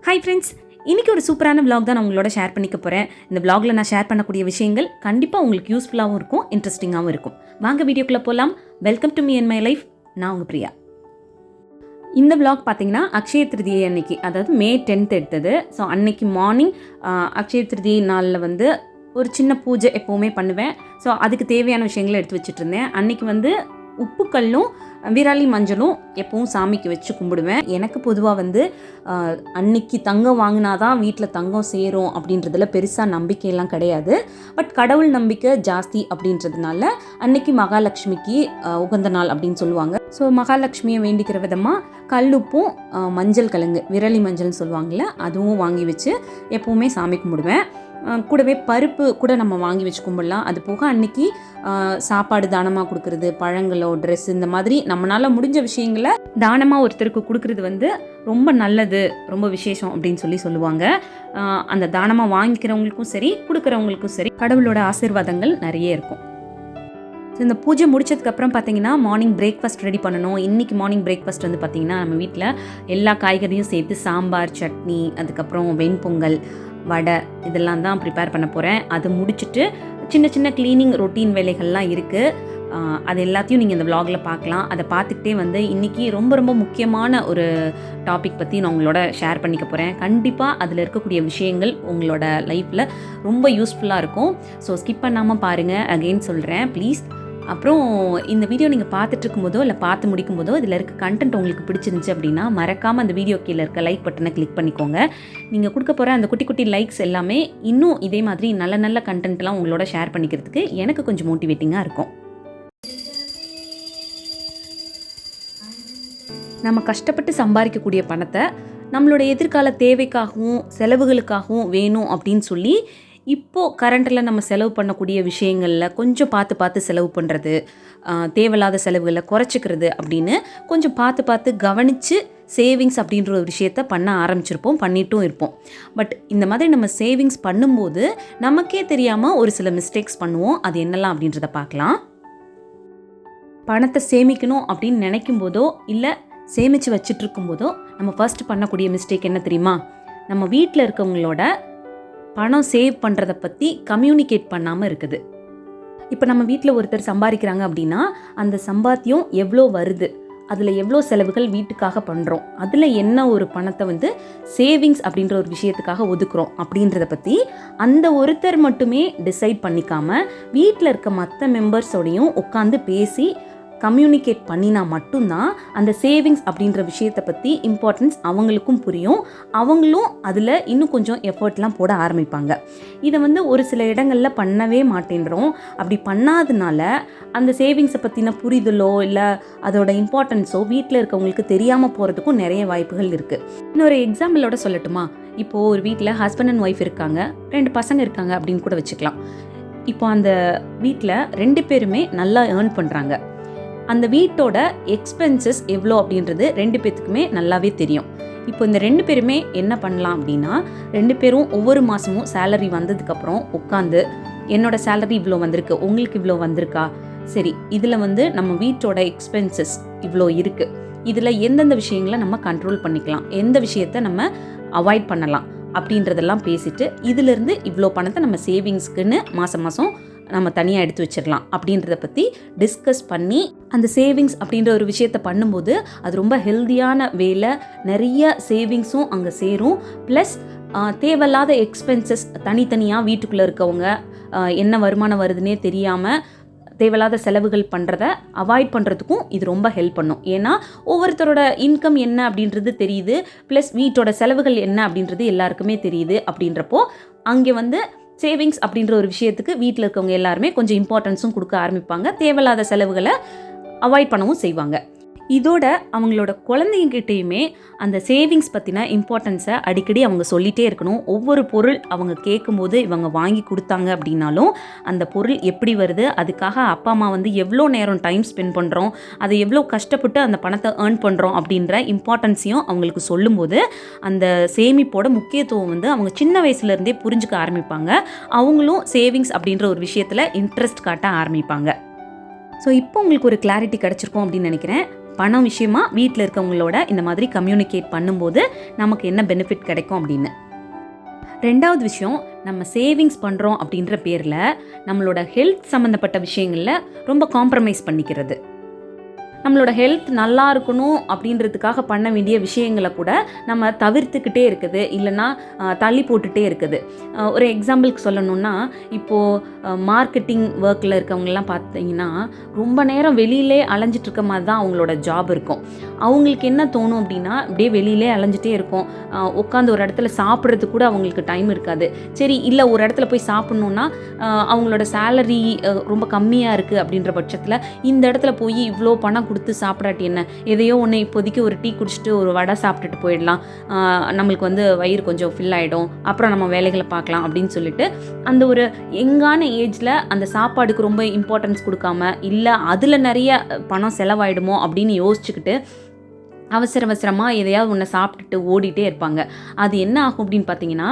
Hi friends, இன்றைக்கி ஒரு சூப்பரான vlog தான் நான் உங்களோட ஷேர் பண்ணிக்க போகிறேன். இந்த vlogல நான் ஷேர் பண்ணக்கூடிய விஷயங்கள் கண்டிப்பாக உங்களுக்கு யூஸ்ஃபுல்லாகவும் இருக்கும், இன்ட்ரெஸ்டிங்காகவும் இருக்கும். வாங்க வீடியோக்குள்ளே போகலாம். Welcome to me and my life. நான் உங்கள் பிரியா. இந்த vlog பார்த்தீங்கன்னா அக்ஷய திருதியை அன்னைக்கு, அதாவது May 10th எடுத்தது. ஸோ அன்னைக்கு மார்னிங் அக்ஷய திருதியை நாளில் வந்து ஒரு சின்ன பூஜை எப்போவுமே பண்ணுவேன். ஸோ அதுக்கு தேவையான விஷயங்களை எடுத்து வச்சுட்டு இருந்தேன். அன்றைக்கி உப்புக்கல்லும் விரலி மஞ்சளும் எப்பவும் சாமிக்கு வச்சு கும்பிடுவேன். எனக்கு பொதுவாக அன்னைக்கு தங்கம் வாங்கினாதான் வீட்டில் தங்கம் சேரும் அப்படின்றதுல பெருசாக நம்பிக்கையெல்லாம் கிடையாது. பட் கடவுள் நம்பிக்கை ஜாஸ்தி அப்படின்றதுனால அன்னைக்கு மகாலட்சுமிக்கு உகந்த நாள் அப்படின்னு சொல்லுவாங்க. ஸோ மகாலட்சுமியை வேண்டிக்கிற விதமாக கல்லுப்பும் மஞ்சள் கிழங்கு, விரலி மஞ்சள்னு சொல்லுவாங்கள்ல, அதுவும் வாங்கி வச்சு எப்போவுமே சாமி கும்பிடுவேன். கூடவே பருப்பு கூட நம்ம வாங்கி வச்சு கும்பிடலாம். அது போக அன்னைக்கு சாப்பாடு தானமாக கொடுக்குறது, பழங்களோ ட்ரெஸ், இந்த மாதிரி நம்மளால் முடிஞ்ச விஷயங்களை தானமாக ஒருத்தருக்கு கொடுக்குறது ரொம்ப நல்லது, ரொம்ப விசேஷம் அப்படின்னு சொல்லுவாங்க. அந்த தானமாக வாங்கிக்கிறவங்களுக்கும் சரி, கொடுக்குறவங்களுக்கும் சரி கடவுளோட ஆசீர்வாதங்கள் நிறைய இருக்கும். ஸோ இந்த பூஜை முடிச்சதுக்கப்புறம் பார்த்தீங்கன்னா மார்னிங் பிரேக்ஃபாஸ்ட் ரெடி பண்ணணும். இன்றைக்கி மார்னிங் பிரேக்ஃபாஸ்ட் பார்த்தீங்கன்னா நம்ம வீட்டில் எல்லா காய்கறியும் சேர்த்து சாம்பார், சட்னி, அதுக்கப்புறம் வெண்பொங்கல், வடை இதெல்லாம் தான் ப்ரிப்பேர் பண்ண போகிறேன். அது முடிச்சுட்டு சின்ன சின்ன க்ளீனிங் ரொட்டீன் வேலைகள்லாம் இருக்குது. அது எல்லாத்தையும் நீங்கள் இந்த vlogல பார்க்கலாம். அதை பார்த்துக்கிட்டே இன்றைக்கி ரொம்ப ரொம்ப முக்கியமான ஒரு டாபிக் பற்றி நான் உங்களோட ஷேர் பண்ணிக்க போகிறேன். கண்டிப்பாக அதில் இருக்கக்கூடிய விஷயங்கள் உங்களோட லைஃப்பில் ரொம்ப யூஸ்ஃபுல்லாக இருக்கும். ஸோ ஸ்கிப் பண்ணாமல் பாருங்கள், அகெயின் சொல்கிறேன் ப்ளீஸ். அப்புறம் இந்த வீடியோ நீங்கள் பார்த்துட்டு இருக்கும்போதோ இல்லை பார்த்து முடிக்கும் போதோ இதில் இருக்க கண்டென்ட் உங்களுக்கு பிடிச்சிருந்துச்சு அப்படின்னா மறக்காமல் அந்த வீடியோ கீழே இருக்க லைக் பட்டனை கிளிக் பண்ணிக்கோங்க. நீங்கள் கொடுக்க போகிற அந்த குட்டி குட்டி லைக்ஸ் எல்லாமே இன்னும் இதே மாதிரி நல்ல நல்ல கண்டென்ட்லாம் உங்களோட ஷேர் பண்ணிக்கிறதுக்கு எனக்கு கொஞ்சம் மோட்டிவேட்டிங்காக இருக்கும். நம்ம கஷ்டப்பட்டு சம்பாதிக்கக்கூடிய பணத்தை நம்மளோட எதிர்கால தேவைக்காகவும் செலவுகளுக்காகவும் வேணும் அப்படின்னு சொல்லி இப்போது கரண்ட்டில் நம்ம செலவு பண்ணக்கூடிய விஷயங்களில் கொஞ்சம் பார்த்து பார்த்து செலவு பண்ணுறது, தேவையில்லாத செலவுகளை குறைச்சிக்கிறது அப்படின்னு கொஞ்சம் பார்த்து பார்த்து கவனித்து சேவிங்ஸ் அப்படின்ற ஒரு விஷயத்த பண்ண ஆரம்பிச்சிருப்போம், பண்ணிட்டும் இருப்போம். பட் இந்த மாதிரி நம்ம சேவிங்ஸ் பண்ணும்போது நமக்கே தெரியாமல் ஒரு சில மிஸ்டேக்ஸ் பண்ணுவோம். அது என்னெல்லாம் அப்படின்றத பார்க்கலாம். பணத்தை சேமிக்கணும் அப்படின்னு நினைக்கும் போதோ இல்லை சேமித்து வச்சுட்டு இருக்கும்போதோ நம்ம ஃபர்ஸ்ட் பண்ணக்கூடிய மிஸ்டேக் என்ன தெரியுமா? நம்ம வீட்டில் இருக்கவங்களோட பணம் சேவ் பண்ணுறதை பற்றி கம்யூனிகேட் பண்ணாமல் இருக்குது. இப்போ நம்ம வீட்டில் ஒருத்தர் சம்பாதிக்கிறாங்க அப்படின்னா அந்த சம்பாத்தியம் எவ்வளோ வருது, அதில் எவ்வளோ செலவுகள் வீட்டுக்காக பண்ணுறோம், அதில் என்ன ஒரு பணத்தை சேவிங்ஸ் அப்படின்ற ஒரு விஷயத்துக்காக ஒதுக்குறோம் அப்படின்றத பற்றி அந்த ஒருத்தர் மட்டுமே டிசைட் பண்ணிக்காமல் வீட்டில் இருக்க மற்ற மெம்பர்ஸோடையும் உட்காந்து பேசி கம்யூனிகேட் பண்ணினா மட்டும்தான் அந்த சேவிங்ஸ் அப்படின்ற விஷயத்தை பற்றி இம்பார்ட்டன்ஸ் அவங்களுக்கும் புரியும். அவங்களும் அதில் இன்னும் கொஞ்சம் எஃபர்ட்லாம் போட ஆரம்பிப்பாங்க. இதை ஒரு சில இடங்களில் பண்ணவே மாட்டேன்றோம். அப்படி பண்ணாதனால அந்த சேவிங்ஸை பற்றின புரிதலோ இல்லை அதோட இம்பார்ட்டன்ஸோ வீட்டில் இருக்கவங்களுக்கு தெரியாமல் போகிறதுக்கும் நிறைய வாய்ப்புகள் இருக்குது. இன்னொரு எக்ஸாம்பிளோட சொல்லட்டுமா? இப்போது ஒரு வீட்டில் ஹஸ்பண்ட் அண்ட் ஒய்ஃப் இருக்காங்க, 2 பசங்க இருக்காங்க அப்படின்னு கூட வச்சுக்கலாம். இப்போ அந்த வீட்டில் 2 பேருமே நல்லா ஏர்ன் பண்ணுறாங்க. அந்த வீட்டோட எக்ஸ்பென்சஸ் எவ்வளோ அப்படின்றது 2 பேத்துக்குமே நல்லாவே தெரியும். இப்போ இந்த 2 பேருமே என்ன பண்ணலாம் அப்படின்னா, 2 பேரும் ஒவ்வொரு மாதமும் சேலரி வந்ததுக்கப்புறம் உட்காந்து என்னோட சேலரி இவ்வளோ வந்திருக்கு, உங்களுக்கு இவ்வளோ வந்திருக்கா, சரி இதில் நம்ம வீட்டோட எக்ஸ்பென்சஸ் இவ்வளோ இருக்குது, இதில் எந்தெந்த விஷயங்களை நம்ம கண்ட்ரோல் பண்ணிக்கலாம், எந்த விஷயத்தை நம்ம அவாய்ட் பண்ணலாம் அப்படின்றதெல்லாம் பேசிட்டு இதிலிருந்து இவ்வளோ பணத்தை நம்ம சேவிங்ஸ்க்குன்னு மாதம் மாதம் நம்ம தனியாக எடுத்து வச்சிடலாம் அப்படின்றத பற்றி டிஸ்கஸ் பண்ணி அந்த சேவிங்ஸ் அப்படின்ற ஒரு விஷயத்தை பண்ணும்போது அது ரொம்ப ஹெல்தியான வேலை. நிறைய சேவிங்ஸும் அங்கே சேரும். ப்ளஸ் தேவையில்லாத எக்ஸ்பென்சஸ் தனித்தனியாக வீட்டுக்குள்ளே இருக்கவங்க என்ன வருமானம் வருதுன்னே தெரியாமல் தேவையில்லாத செலவுகள் பண்ணுறத அவாய்ட் பண்ணுறதுக்கும் இது ரொம்ப ஹெல்ப் பண்ணும். ஏன்னா ஒவ்வொருத்தரோட இன்கம் என்ன அப்படின்றது தெரியுது, ப்ளஸ் வீட்டோட செலவுகள் என்ன அப்படின்றது எல்லாருக்குமே தெரியுது. அப்படின்றப்போ அங்கே சேவிங்ஸ் அப்படின்ற ஒரு விஷயத்துக்கு வீட்டில் இருக்கவங்க எல்லாருமே கொஞ்சம் இம்பார்ட்டன்ஸும் கொடுக்க ஆரம்பிப்பாங்க. தேவையில்லாத செலவுகளை அவாய்ட் பண்ணவும் செய்வாங்க. இதோட அவங்களோட குழந்தைங்கிட்டையுமே அந்த சேவிங்ஸ் பற்றின இம்பார்ட்டன்ஸை அடிக்கடி அவங்க சொல்லிகிட்டே இருக்கணும். ஒவ்வொரு பொருள் அவங்க கேட்கும்போது இவங்க வாங்கி கொடுத்தாங்க அப்படின்னாலும் அந்த பொருள் எப்படி வருது, அதுக்காக அப்பா அம்மா எவ்வளோ நேரம் டைம் ஸ்பெண்ட் பண்ணுறோம், அதை எவ்வளோ கஷ்டப்பட்டு அந்த பணத்தை ஏர்ன் பண்ணுறோம் அப்படின்ற இம்பார்ட்டன்ஸையும் அவங்களுக்கு சொல்லும்போது அந்த சேமிப்போட முக்கியத்துவம் அவங்க சின்ன வயசுலேருந்தே புரிஞ்சுக்க ஆரம்பிப்பாங்க. அவங்களும் சேவிங்ஸ் அப்படின்ற ஒரு விஷயத்தில் இன்ட்ரெஸ்ட் காட்ட ஆரம்பிப்பாங்க. ஸோ இப்போ உங்களுக்கு ஒரு கிளாரிட்டி கிடச்சிருக்கும் அப்படின்னு நினைக்கிறேன். பணம் விஷயமா வீட்டில் இருக்கவங்களோட இந்த மாதிரி கம்யூனிகேட் பண்ணும்போது நமக்கு என்ன பெனிஃபிட் கிடைக்கும் அப்படின்னு. ரெண்டாவது விஷயம், நம்ம சேவிங்ஸ் பண்ணுறோம் அப்படின்ற பேரில் நம்மளோட ஹெல்த் சம்மந்தப்பட்ட விஷயங்களில் ரொம்ப காம்ப்ரமைஸ் பண்ணிக்கிறது. நம்மளோட ஹெல்த் நல்லா இருக்கணும் அப்படின்றதுக்காக பண்ண வேண்டிய விஷயங்களை கூட நம்ம தவிர்த்துக்கிட்டே இருக்குது, இல்லைன்னா தள்ளி போட்டுகிட்டே இருக்குது. ஒரு எக்ஸாம்பிளுக்கு சொல்லணுன்னா, இப்போது மார்க்கெட்டிங் ஒர்க்கில் இருக்கவங்கலாம் பார்த்தீங்கன்னா ரொம்ப நேரம் வெளியிலே அலைஞ்சிட்ருக்க மாதிரி தான் அவங்களோட ஜாப் இருக்கும். அவங்களுக்கு என்ன தோணும் அப்படின்னா, அப்படியே வெளியிலே அலைஞ்சிட்டே இருக்கும், உட்காந்து ஒரு இடத்துல சாப்பிட்றதுக்கு கூட அவங்களுக்கு டைம் இருக்காது. சரி, இல்லை ஒரு இடத்துல போய் சாப்பிட்ணுன்னா அவங்களோட சேலரி ரொம்ப கம்மியாக இருக்குது அப்படின்ற பட்சத்தில் இந்த இடத்துல போய் இவ்வளோ பணம் கொடுத்து சாப்பிடாட்டி என்ன, எதையோ ஒன்று இப்போதைக்கு ஒரு டீ குடிச்சிட்டு ஒரு வடை சாப்பிட்டுட்டு போயிடலாம், நம்மளுக்கு வந்து வயிறு கொஞ்சம் ஃபில் ஆகிடும், அப்புறம் நம்ம வேலைகளை பார்க்கலாம் அப்படின்னு சொல்லிட்டு அந்த ஒரு யங்கான ஏஜில் அந்த சாப்பாடுக்கு ரொம்ப இம்பார்ட்டன்ஸ் கொடுக்காம, இல்லை அதில் நிறைய பணம் செலவாயிடுமோ அப்படின்னு யோசிச்சுக்கிட்டு அவசரமாக எதையாவது ஒன்று சாப்பிட்டுட்டு ஓடிட்டே இருப்பாங்க. அது என்ன ஆகும் அப்படின்னு பார்த்தீங்கன்னா,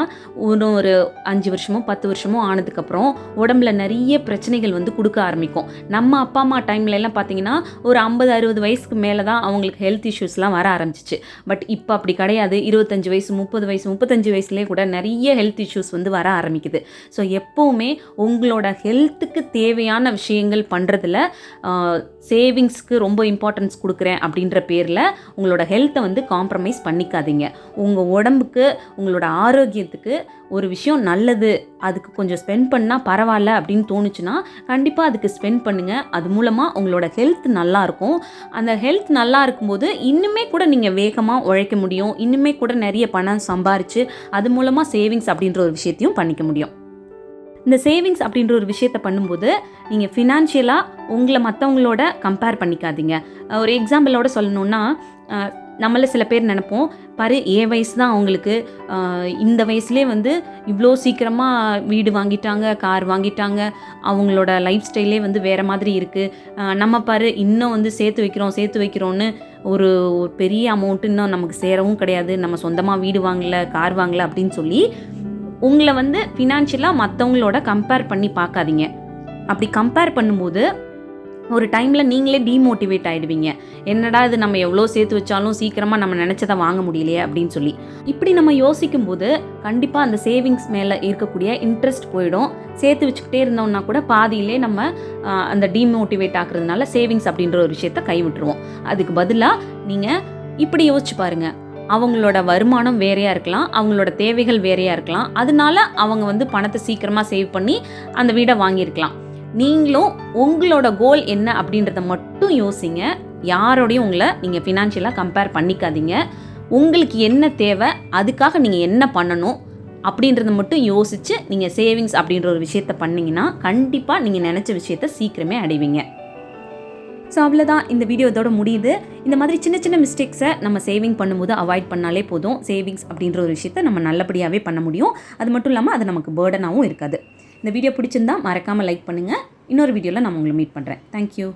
ஒரு 5 வருஷமோ 10 வருஷமோ ஆனதுக்கப்புறம் உடம்புல நிறைய பிரச்சனைகள் வந்து கொடுக்க ஆரம்பிக்கும். நம்ம அப்பா அம்மா டைம்லலாம் பார்த்தீங்கன்னா ஒரு 50-60 வயசுக்கு மேலே தான் அவங்களுக்கு ஹெல்த் இஷ்யூஸ்லாம் வர ஆரம்பிச்சிச்சு. பட் இப்போ அப்படி கிடையாது. 25 வயசு 30 வயசு 35 வயசுலேயே கூட நிறைய ஹெல்த் இஷ்யூஸ் வந்து வர ஆரம்பிக்குது. ஸோ எப்போவுமே உங்களோட ஹெல்த்துக்கு தேவையான விஷயங்கள் பண்ணுறதுல சேவிங்ஸ்க்கு ரொம்ப இம்பார்ட்டன்ஸ் கொடுக்குறேன் அப்படின்ற பேரில் உங்களோட ஹெல்த்தை வந்து காம்ப்ரமைஸ் பண்ணிக்காதீங்க. உங்கள் உடம்புக்கு, உங்களோட ஆரோக்கியத்துக்கு ஒரு விஷயம் நல்லது, அதுக்கு கொஞ்சம் ஸ்பெண்ட் பண்ணால் பரவாயில்ல அப்படின்னு தோணுச்சுன்னா கண்டிப்பாக அதுக்கு ஸ்பெண்ட் பண்ணுங்கள். அது மூலமாக உங்களோட ஹெல்த் நல்லாயிருக்கும். அந்த ஹெல்த் நல்லா இருக்கும்போது இன்னுமே கூட நீங்கள் வேகமாக உழைக்க முடியும், இன்னுமே கூட நிறைய பணம் சம்பாரித்து அது மூலமாக சேவிங்ஸ் அப்படின்ற ஒரு விஷயத்தையும் பண்ணிக்க முடியும். இந்த சேவிங்ஸ் அப்படின்ற ஒரு விஷயத்தை பண்ணும்போது நீங்கள் ஃபினான்ஷியலாக உங்களை மற்றவங்களோட கம்பேர் பண்ணிக்காதீங்க. ஒரு எக்ஸாம்பிளோட சொல்லணுன்னா, நம்மள சில பேர் நினைப்போம், பாரு என் வயசு தான் அவங்களுக்கு, இந்த வயசுலேயே வந்து இவ்வளோ சீக்கிரமாக வீடு வாங்கிட்டாங்க, கார் வாங்கிட்டாங்க, அவங்களோட லைஃப் ஸ்டைலே வந்து வேறு மாதிரி இருக்குது, நம்ம பாரு இன்னும் வந்து சேர்த்து வைக்கிறோன்னு ஒரு பெரிய அமௌண்ட்டு இன்னும் நமக்கு சேரவும் கிடையாது, நம்ம சொந்தமாக வீடு வாங்கலை, கார் வாங்கலை அப்படின்னு சொல்லி உங்களை வந்து ஃபினான்ஷியலாக மற்றவங்களோட கம்பேர் பண்ணி பார்க்காதீங்க. அப்படி கம்பேர் பண்ணும்போது ஒரு டைமில் நீங்களே டீமோட்டிவேட் ஆகிடுவீங்க. என்னடா இது, நம்ம எவ்வளோ சேர்த்து வச்சாலும் சீக்கிரமாக நம்ம நினச்சதை வாங்க முடியலையே அப்படின்னு சொல்லி. இப்படி நம்ம யோசிக்கும்போது கண்டிப்பாக அந்த சேவிங்ஸ் மேலே இருக்கக்கூடிய இன்ட்ரெஸ்ட் போயிடும். சேர்த்து வச்சுக்கிட்டே இருந்தோம்னா கூட பாதியிலே நம்ம அந்த டீமோட்டிவேட் ஆகுறதுனால சேவிங்ஸ் அப்படின்ற ஒரு விஷயத்தை கைவிட்டுருவோம். அதுக்கு பதிலாக நீங்கள் இப்படி யோசிச்சு பாருங்கள், அவங்களோட வருமானம் வேறையாக இருக்கலாம், அவங்களோட தேவைகள் வேறையாக இருக்கலாம், அதனால அவங்க வந்து பணத்தை சீக்கிரமாக சேவ் பண்ணி அந்த வீடை வாங்கியிருக்கலாம். நீங்களும் உங்களோட கோல் என்ன அப்படின்றத மட்டும் யோசிங்க. யாரோடையும் உங்களை நீங்கள் ஃபினான்ஷியலாக கம்பேர் பண்ணிக்காதீங்க. உங்களுக்கு என்ன தேவை, அதுக்காக நீங்கள் என்ன பண்ணணும் அப்படின்றத மட்டும் யோசித்து நீங்கள் சேவிங்ஸ் அப்படின்ற ஒரு விஷயத்தை பண்ணிங்கன்னா கண்டிப்பாக நீங்கள் நினச்ச விஷயத்தை சீக்கிரமே அடைவீங்க. ஸோ அவ்வளோதான், இந்த வீடியோ இதோட முடியுது. இந்த மாதிரி சின்ன சின்ன மிஸ்டேக்ஸை நம்ம சேவிங் பண்ணும்போது அவாய்ட் பண்ணாலே போதும். சேவிங்ஸ் அப்படின்ற ஒரு விஷயத்தை நம்ம நல்லபடியாகவே பண்ண முடியும். அது மட்டும் இல்லாமல் அது நமக்கு பேர்டனாகவும் இருக்காது. இந்த வீடியோ பிடிச்சிருந்தா மறக்காமல் லைக் பண்ணுங்கள். இன்னொரு வீடியோவில் நான் உங்களை மீட் பண்ணுறேன். தேங்க்யூ.